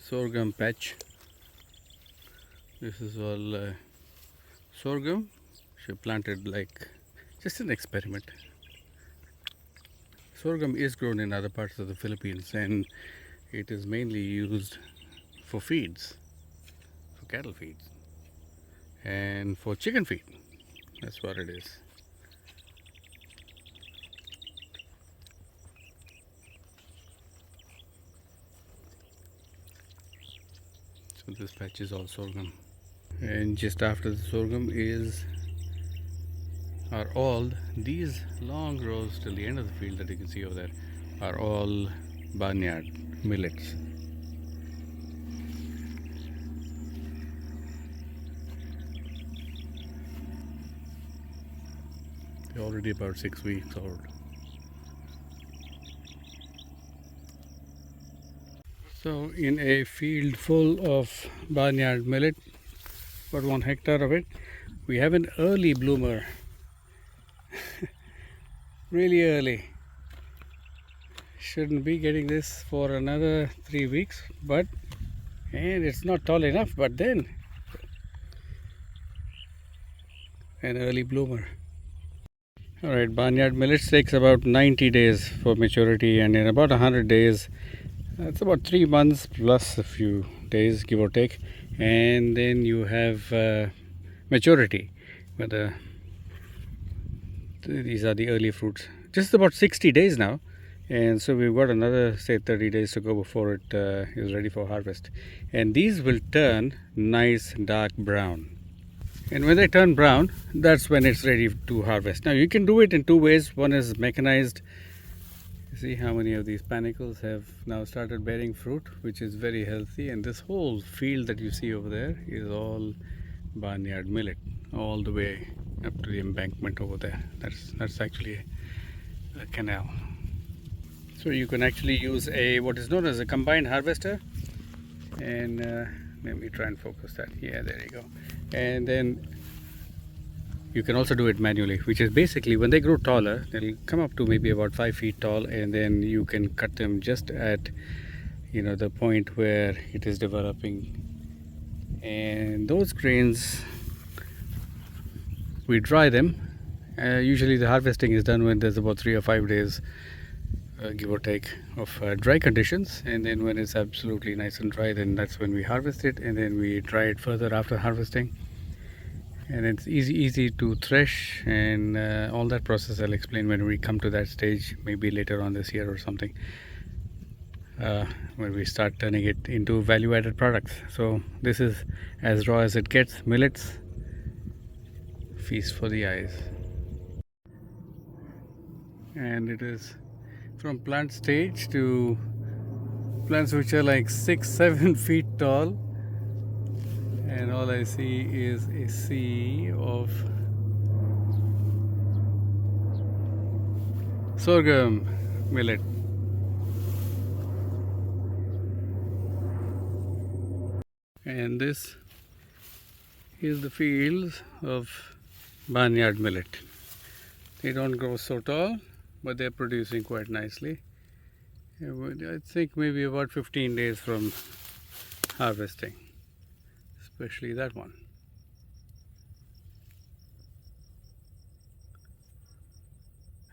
sorghum patch. This is all sorghum. She planted like just an experiment. Sorghum is grown in other parts of the Philippines and it is mainly used for feeds, for cattle feeds and for chicken feed. That's what it is. So this patch is all sorghum. And just after the sorghum are all these long rows till the end of the field that you can see over there are all barnyard millets. They're already about 6 weeks old. So in a field full of barnyard millet, about 1 hectare of it, we have an early bloomer. Really early. Shouldn't be getting this for another 3 weeks, and it's not tall enough, but then an early bloomer. Alright, barnyard millets takes about 90 days for maturity, and in about 100 days, it's about 3 months plus a few days, give or take, and then you have maturity. But these are the early fruits. Just about 60 days now, and so we've got another say 30 days to go before it is ready for harvest. And these will turn nice dark brown. And when they turn brown, that's when it's ready to harvest. Now you can do it in 2 ways. One is mechanized. See how many of these panicles have now started bearing fruit, which is very healthy. And this whole field that you see over there is all barnyard millet, all the way up to the embankment over there. That's actually a canal. So you can actually use what is known as a combined harvester, and let me try and focus that. Yeah, there you go. And then you can also do it manually, which is basically when they grow taller, they'll come up to maybe about 5 feet tall, and then you can cut them just at the point where it is developing. And those grains, we dry them. Usually the harvesting is done when there's about 3 or 5 days, give or take, of dry conditions, and then when it's absolutely nice and dry, then that's when we harvest it, and then we dry it further after harvesting. And it's easy to thresh, and all that process I'll explain when we come to that stage, maybe later on this year or something, when we start turning it into value-added products. So this is as raw as it gets. Millets, feast for the eyes. And it is from plant stage to plants which are like 6-7 feet tall, and all I see is a sea of sorghum millet. And this is the fields of barnyard millet. They don't grow so tall, but they're producing quite nicely. I think maybe about 15 days from harvesting, especially that one.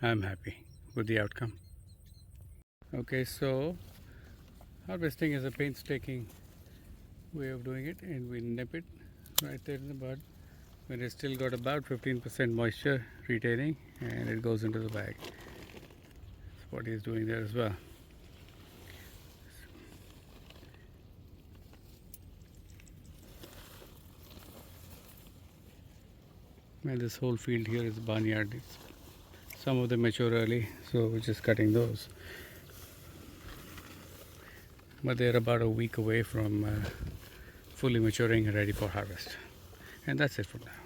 I'm happy with the outcome. Okay, so harvesting is a painstaking way of doing it, and we nip it right there in the bud when it's still got about 15% moisture retaining, and it goes into the bag. That's what he's doing there as well. And this whole field here is barnyard. Some of them mature early, so we're just cutting those. But they're about a week away from fully maturing and ready for harvest. And that's it for now.